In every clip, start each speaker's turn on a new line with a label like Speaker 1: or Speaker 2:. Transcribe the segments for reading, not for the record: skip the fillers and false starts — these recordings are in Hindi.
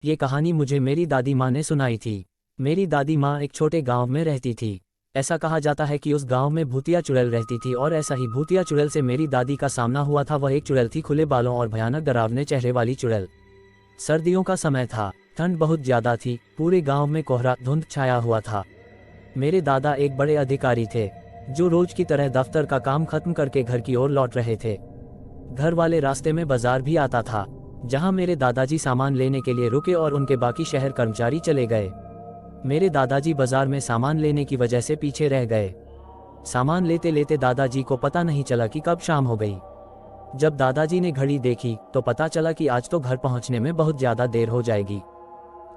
Speaker 1: ये कहानी मुझे मेरी दादी माँ ने सुनाई थी। मेरी दादी माँ एक छोटे गांव में रहती थी। ऐसा कहा जाता है कि उस गांव में भूतिया चुड़ैल रहती थी और ऐसा ही भूतिया चुड़ैल से मेरी दादी का सामना हुआ था। वह एक चुड़ैल थी, खुले बालों और भयानक डरावने चेहरे वाली चुड़ैल। सर्दियों का समय था, ठंड बहुत ज्यादा थी, पूरे गांव में कोहरा धुंध छाया हुआ था। मेरे दादा एक बड़े अधिकारी थे जो रोज की तरह दफ्तर का काम खत्म करके घर की ओर लौट रहे थे। घर वाले रास्ते में बाजार भी आता था जहां मेरे दादाजी सामान लेने के लिए रुके और उनके बाकी शहर कर्मचारी चले गए। मेरे दादाजी बाजार में सामान लेने की वजह से पीछे रह गए। सामान लेते लेते दादाजी को पता नहीं चला कि कब शाम हो गई। जब दादाजी ने घड़ी देखी तो पता चला कि आज तो घर पहुंचने में बहुत ज्यादा देर हो जाएगी।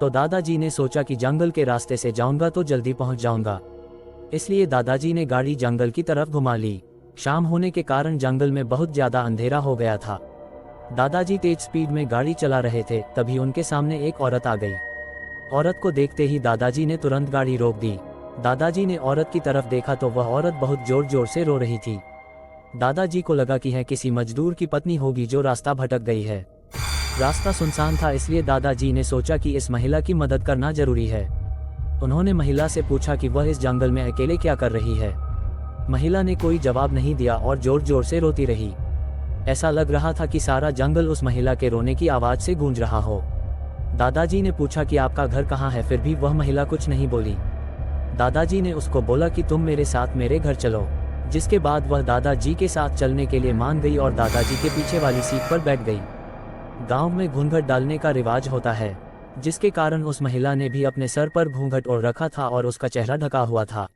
Speaker 1: तो दादाजी ने सोचा कि जंगल के रास्ते से जाऊंगा तो जल्दी पहुंच जाऊंगा। इसलिए दादाजी ने गाड़ी जंगल की तरफ घुमा ली। शाम होने के कारण जंगल में बहुत ज्यादा अंधेरा हो गया था। दादाजी तेज स्पीड में गाड़ी चला रहे थे, तभी उनके सामने एक औरत आ गई। औरत को देखते ही दादाजी ने तुरंत गाड़ी रोक दी। दादाजी ने औरत की तरफ देखा तो वह औरत बहुत जोर जोर से रो रही थी। दादाजी को लगा कि है किसी मजदूर की पत्नी होगी जो रास्ता भटक गई है। रास्ता सुनसान था, इसलिए दादाजी ने सोचा कि इस महिला की मदद करना जरूरी है। उन्होंने महिला से पूछा कि वह इस जंगल में अकेले क्या कर रही है। महिला ने कोई जवाब नहीं दिया और जोर जोर से रोती रही। ऐसा लग रहा था कि सारा जंगल उस महिला के रोने की आवाज से गूंज रहा हो। दादाजी ने पूछा कि आपका घर कहाँ है, फिर भी वह महिला कुछ नहीं बोली। दादाजी ने उसको बोला कि तुम मेरे साथ मेरे घर चलो, जिसके बाद वह दादाजी के साथ चलने के लिए मान गई और दादाजी के पीछे वाली सीट पर बैठ गई। गांव में घूंघट डालने का रिवाज होता है, जिसके कारण उस महिला ने भी अपने सर पर घूंघट ओढ़ रखा था और उसका चेहरा ढका हुआ था।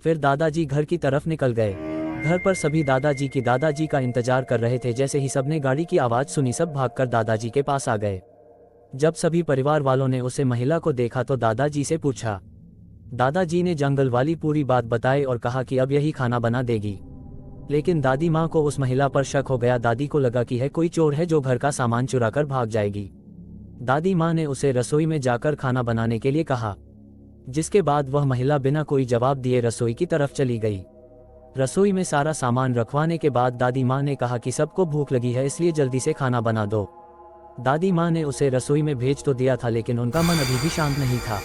Speaker 1: फिर दादाजी घर की तरफ निकल गए। घर पर सभी दादाजी का इंतजार कर रहे थे। जैसे ही सबने गाड़ी की आवाज सुनी, सब भागकर दादाजी के पास आ गए। जब सभी परिवार वालों ने उसे महिला को देखा तो दादाजी से पूछा। दादाजी ने जंगल वाली पूरी बात बताई और कहा कि अब यही खाना बना देगी। लेकिन दादी माँ को उस महिला पर शक हो गया। दादी को लगा कि है कोई चोर है जो घर का सामान चुरा कर भाग जाएगी। दादी माँ ने उसे रसोई में जाकर खाना बनाने के लिए कहा, जिसके बाद वह महिला बिना कोई जवाब दिए रसोई की तरफ चली गई। रसोई में सारा सामान रखवाने के बाद दादी माँ ने कहा कि सबको भूख लगी है, इसलिए जल्दी से खाना बना दो। दादी माँ ने उसे रसोई में भेज तो दिया था, लेकिन उनका मन अभी भी शांत नहीं था।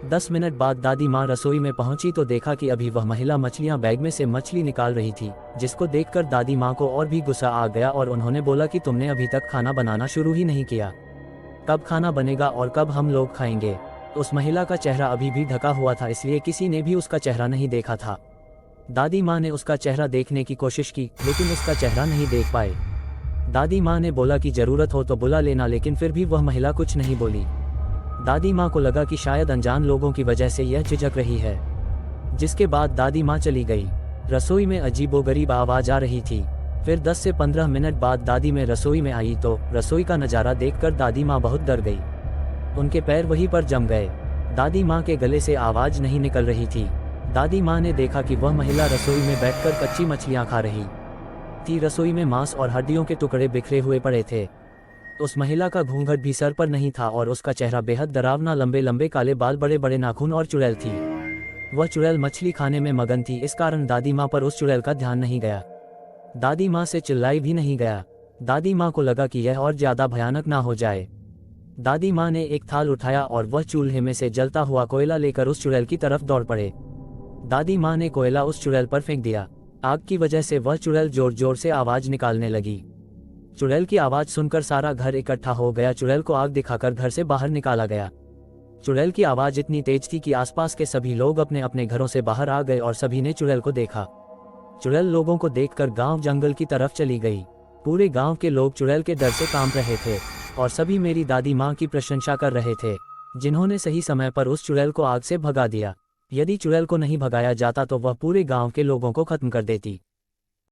Speaker 1: 10 मिनट बाद दादी माँ रसोई में पहुंची तो देखा कि अभी वह महिला मछलियाँ बैग में से मछली निकाल रही थी, जिसको देखकर दादी माँ को और भी गुस्सा आ गया और उन्होंने बोला कि तुमने अभी तक खाना बनाना शुरू ही नहीं किया। कब खाना बनेगा और कब हम लोग खाएंगे। उस महिला का चेहरा अभी भी ढका हुआ था, इसलिए किसी ने भी उसका चेहरा नहीं देखा था। दादी माँ ने उसका चेहरा देखने की कोशिश की, लेकिन उसका चेहरा नहीं देख पाए। दादी माँ ने बोला कि जरूरत हो तो बुला लेना, लेकिन फिर भी वह महिला कुछ नहीं बोली। दादी माँ को लगा कि शायद अनजान लोगों की वजह से यह झिझक रही है, जिसके बाद दादी माँ चली गई। रसोई में अजीबोगरीब आवाज आ रही थी। फिर 10 से 15 मिनट बाद दादी में रसोई में आई तो रसोई का नज़ारा देखकर दादी माँ बहुत डर गई। उनके पैर वहीं पर जम गए। दादी माँ के गले से आवाज नहीं निकल रही थी। दादी माँ ने देखा कि वह महिला रसोई में बैठकर कच्ची मछलियाँ खा रही थी। रसोई में मांस और हड्डियों के टुकड़े बिखरे हुए पड़े थे। उस महिला का घूंघट भी सर पर नहीं था और उसका चेहरा बेहद डरावना, लंबे लंबे काले बाल, बड़े बड़े नाखून और चुड़ैल थी। वह चुड़ैल मछली खाने में मगन थी, इस कारण दादी माँ पर उस चुड़ैल का ध्यान नहीं गया। दादी माँ से चिल्लाई भी नहीं गया। दादी माँ को लगा कि यह और ज्यादा भयानक ना हो जाए। दादी माँ ने एक थाल उठाया और वह चूल्हे में से जलता हुआ कोयला लेकर उस चुड़ैल की तरफ दौड़ पड़े। दादी माँ ने कोयला उस चुड़ैल पर फेंक दिया। आग की वजह से वह चुड़ैल जोर जोर से आवाज निकालने लगी। चुड़ैल की आवाज सुनकर सारा घर इकट्ठा हो गया। चुड़ैल को आग दिखाकर घर से बाहर निकाला गया। चुड़ैल की आवाज इतनी तेज थी कि आसपास के सभी लोग अपने अपने घरों से बाहर आ गए और सभी ने चुड़ैल को देखा। चुड़ैल लोगों को देखकर गांव जंगल की तरफ चली गई। पूरे गांव के लोग चुड़ैल के डर से कांप रहे थे और सभी मेरी दादी माँ की प्रशंसा कर रहे थे, जिन्होंने सही समय पर उस चुड़ैल को आग से भगा दिया। यदि चुड़ैल को नहीं भगाया जाता तो वह पूरे गांव के लोगों को खत्म कर देती।